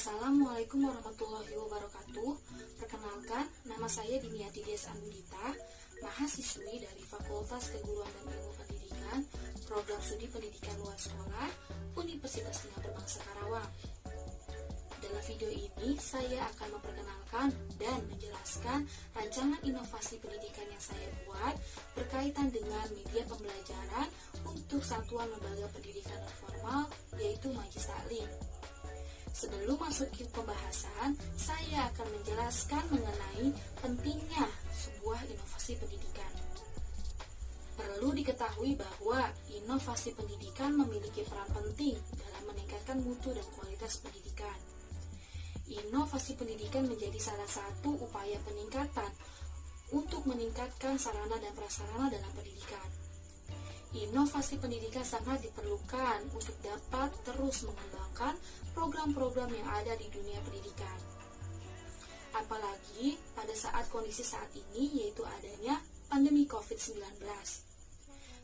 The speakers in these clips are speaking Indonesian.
Assalamualaikum warahmatullahi wabarakatuh. Perkenalkan, nama saya Dimiati Dias Anindita, mahasiswi dari Fakultas Keguruan dan Ilmu Pendidikan, Program Studi Pendidikan Luar Sekolah, Universitas Tengah Berbangsa Karawang. Dalam video ini, saya akan memperkenalkan dan menjelaskan rancangan inovasi pendidikan yang saya buat berkaitan dengan media pembelajaran untuk Satuan Lembaga Pendidikan Non-Formal, yaitu Majelis Taklim. Sebelum masuk ke pembahasan, saya akan menjelaskan mengenai pentingnya sebuah inovasi pendidikan. Perlu diketahui bahwa inovasi pendidikan memiliki peran penting dalam meningkatkan mutu dan kualitas pendidikan. Inovasi pendidikan menjadi salah satu upaya peningkatan untuk meningkatkan sarana dan prasarana dalam pendidikan. Inovasi pendidikan sangat diperlukan untuk dapat terus mengembangkan program-program yang ada di dunia pendidikan. Apalagi pada saat kondisi saat ini, yaitu adanya pandemi COVID-19.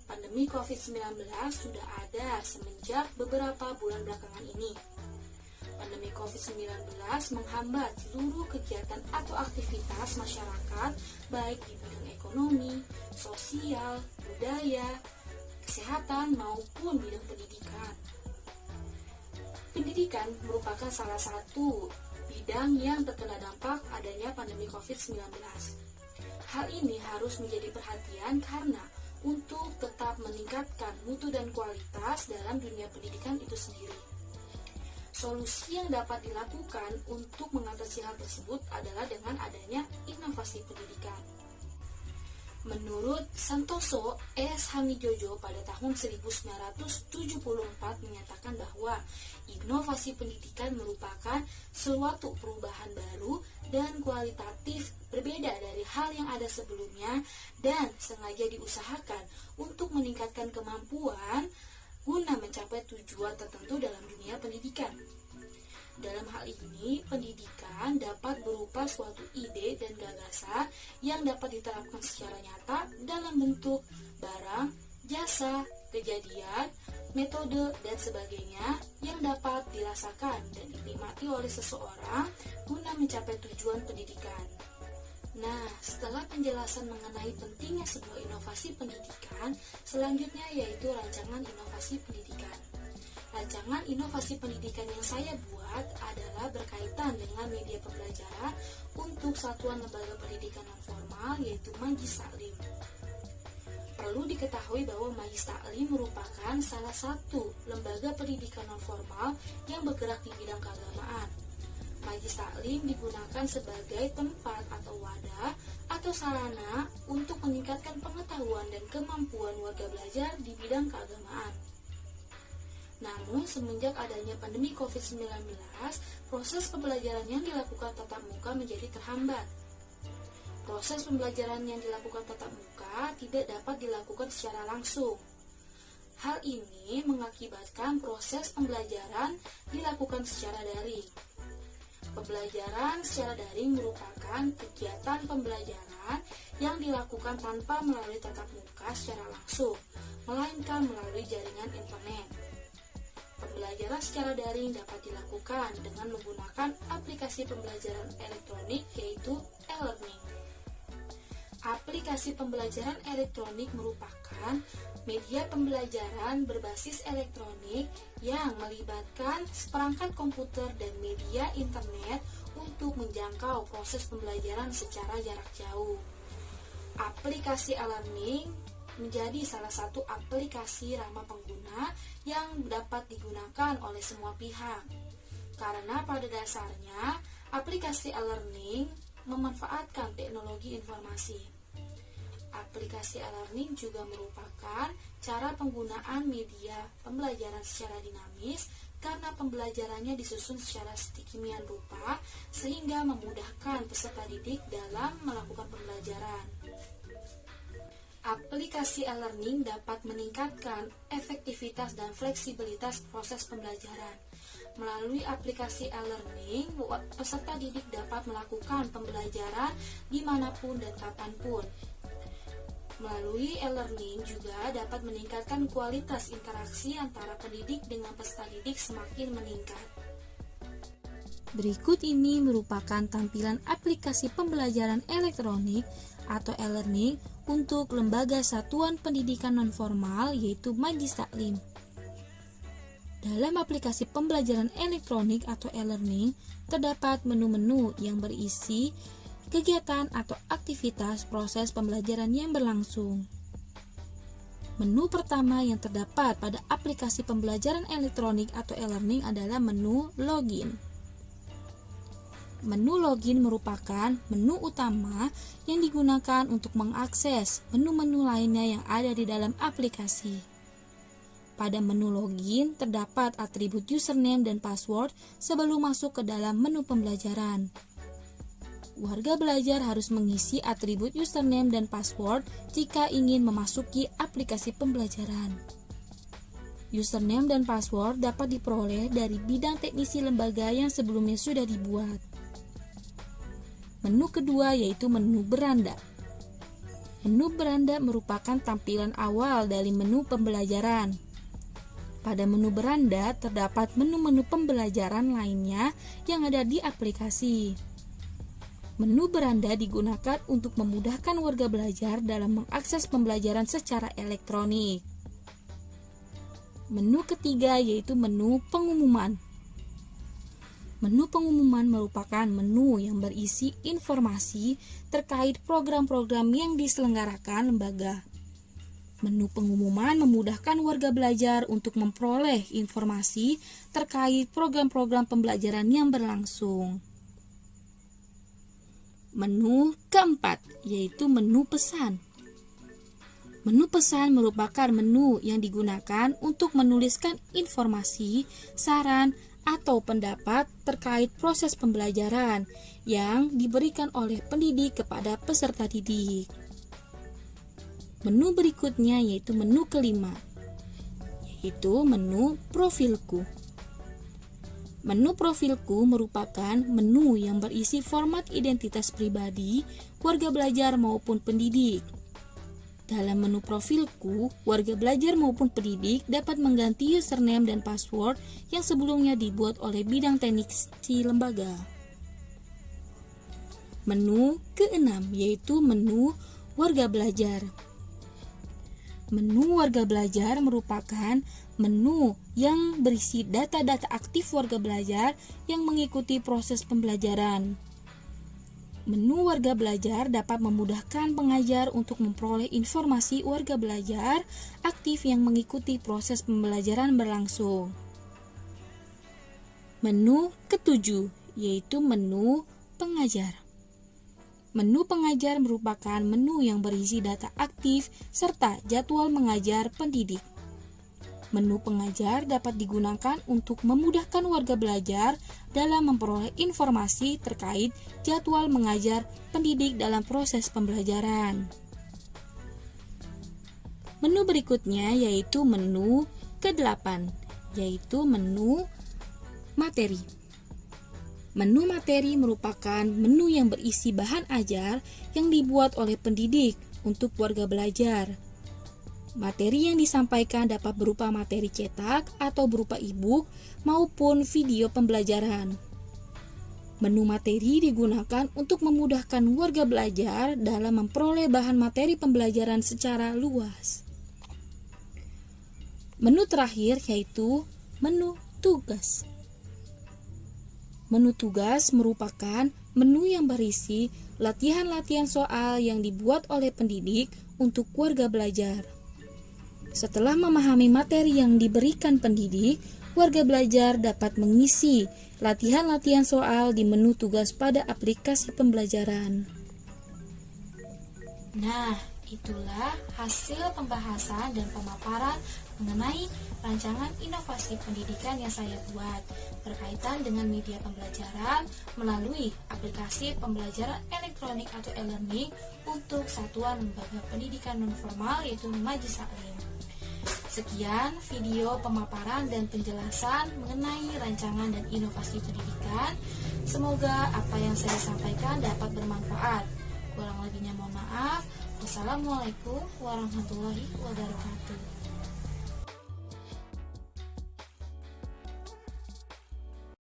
Pandemi COVID-19 sudah ada semenjak beberapa bulan belakangan ini. Pandemi COVID-19 menghambat seluruh kegiatan atau aktivitas masyarakat, baik di bidang ekonomi, sosial, budaya, kesehatan, maupun bidang pendidikan. Pendidikan merupakan salah satu bidang yang terkena dampak adanya pandemi COVID-19. Hal ini harus menjadi perhatian karena untuk tetap meningkatkan mutu dan kualitas dalam dunia pendidikan itu sendiri. Solusi yang dapat dilakukan untuk mengatasi hal tersebut adalah dengan adanya inovasi pendidikan. Menurut Santoso S. Hamijojo pada tahun 1974 menyatakan bahwa inovasi pendidikan merupakan suatu perubahan baru dan kualitatif berbeda dari hal yang ada sebelumnya dan sengaja diusahakan untuk meningkatkan kemampuan guna mencapai tujuan tertentu dalam dunia pendidikan. Dalam hal ini, pendidikan dapat berupa suatu ide dan gagasan yang dapat diterapkan secara nyata dalam bentuk barang, jasa, kejadian, metode, dan sebagainya yang dapat dirasakan dan dinikmati oleh seseorang guna mencapai tujuan pendidikan. Nah, setelah penjelasan mengenai pentingnya sebuah inovasi pendidikan, selanjutnya yaitu rancangan inovasi pendidikan. Rancangan inovasi pendidikan yang saya buat adalah berkaitan dengan media pembelajaran untuk Satuan Lembaga Pendidikan Non-Formal, yaitu Majelis Taklim. Perlu diketahui bahwa Majelis Taklim merupakan salah satu lembaga pendidikan non-formal yang bergerak di bidang keagamaan. Majelis Taklim digunakan sebagai tempat atau wadah atau sarana untuk meningkatkan pengetahuan dan kemampuan warga belajar di bidang keagamaan. Namun, semenjak adanya pandemi COVID-19, proses pembelajaran yang dilakukan tatap muka menjadi terhambat. Proses pembelajaran yang dilakukan tatap muka tidak dapat dilakukan secara langsung. Hal ini mengakibatkan proses pembelajaran dilakukan secara daring. Pembelajaran secara daring merupakan kegiatan pembelajaran yang dilakukan tanpa melalui tatap muka secara langsung, melainkan melalui jaringan internet. Pembelajaran secara daring dapat dilakukan dengan menggunakan aplikasi pembelajaran elektronik, yaitu e-learning. Aplikasi pembelajaran elektronik merupakan media pembelajaran berbasis elektronik yang melibatkan seperangkat komputer dan media internet untuk menjangkau proses pembelajaran secara jarak jauh. Aplikasi e-learning menjadi salah satu aplikasi ramah pengguna yang dapat digunakan oleh semua pihak. Karena pada dasarnya, aplikasi e-learning memanfaatkan teknologi informasi. Aplikasi e-learning juga merupakan cara penggunaan media pembelajaran secara dinamis karena pembelajarannya disusun secara sedemikian rupa sehingga memudahkan peserta didik dalam melakukan pembelajaran. Aplikasi e-learning dapat meningkatkan efektivitas dan fleksibilitas proses pembelajaran. Melalui aplikasi e-learning, peserta didik dapat melakukan pembelajaran dimanapun dan kapanpun. Melalui e-learning juga dapat meningkatkan kualitas interaksi antara pendidik dengan peserta didik semakin meningkat. Berikut ini merupakan tampilan aplikasi pembelajaran elektronik atau e-learning untuk Lembaga Satuan Pendidikan Nonformal yaitu Majlis Taklim. Dalam aplikasi pembelajaran elektronik atau e-learning terdapat menu-menu yang berisi kegiatan atau aktivitas proses pembelajaran yang berlangsung. Menu pertama yang terdapat pada aplikasi pembelajaran elektronik atau e-learning adalah menu login. Menu login merupakan menu utama yang digunakan untuk mengakses menu-menu lainnya yang ada di dalam aplikasi. Pada menu login terdapat atribut username dan password sebelum masuk ke dalam menu pembelajaran. Warga belajar harus mengisi atribut username dan password jika ingin memasuki aplikasi pembelajaran. Username dan password dapat diperoleh dari bidang teknisi lembaga yang sebelumnya sudah dibuat. Menu kedua yaitu menu beranda. Menu beranda merupakan tampilan awal dari menu pembelajaran. Pada menu beranda terdapat menu-menu pembelajaran lainnya yang ada di aplikasi. Menu beranda digunakan untuk memudahkan warga belajar dalam mengakses pembelajaran secara elektronik. Menu ketiga yaitu menu pengumuman. Menu pengumuman merupakan menu yang berisi informasi terkait program-program yang diselenggarakan lembaga. Menu pengumuman memudahkan warga belajar untuk memperoleh informasi terkait program-program pembelajaran yang berlangsung. Menu keempat yaitu menu pesan. Menu pesan merupakan menu yang digunakan untuk menuliskan informasi, saran, atau pendapat terkait proses pembelajaran yang diberikan oleh pendidik kepada peserta didik. Menu berikutnya yaitu menu kelima, yaitu menu profilku. Menu profilku merupakan menu yang berisi format identitas pribadi, warga belajar maupun pendidik. Dalam menu profilku, warga belajar maupun pendidik dapat mengganti username dan password yang sebelumnya dibuat oleh bidang teknisi lembaga. Menu keenam yaitu menu warga belajar. Menu warga belajar merupakan menu yang berisi data-data aktif warga belajar yang mengikuti proses pembelajaran. Menu warga belajar dapat memudahkan pengajar untuk memperoleh informasi warga belajar aktif yang mengikuti proses pembelajaran berlangsung. Menu ketujuh yaitu menu pengajar. Menu pengajar merupakan menu yang berisi data aktif serta jadwal mengajar pendidik. Menu pengajar dapat digunakan untuk memudahkan warga belajar dalam memperoleh informasi terkait jadwal mengajar pendidik dalam proses pembelajaran. Menu berikutnya yaitu menu ke-8, yaitu menu materi. Menu materi merupakan menu yang berisi bahan ajar yang dibuat oleh pendidik untuk warga belajar. Materi yang disampaikan dapat berupa materi cetak atau berupa e-book maupun video pembelajaran. Menu materi digunakan untuk memudahkan warga belajar dalam memperoleh bahan materi pembelajaran secara luas. Menu terakhir yaitu menu tugas. Menu tugas merupakan menu yang berisi latihan-latihan soal yang dibuat oleh pendidik untuk warga belajar. Setelah memahami materi yang diberikan pendidik, warga belajar dapat mengisi latihan-latihan soal di menu tugas pada aplikasi pembelajaran. Nah, itulah hasil pembahasan dan pemaparan mengenai rancangan inovasi pendidikan yang saya buat berkaitan dengan media pembelajaran melalui aplikasi pembelajaran elektronik atau e-learning untuk Satuan Lembaga Pendidikan Nonformal yaitu Majlis Taklim. Sekian video pemaparan dan penjelasan mengenai rancangan dan inovasi pendidikan. Semoga apa yang saya sampaikan dapat bermanfaat. Kurang lebihnya mohon maaf. Wassalamualaikum warahmatullahi wabarakatuh.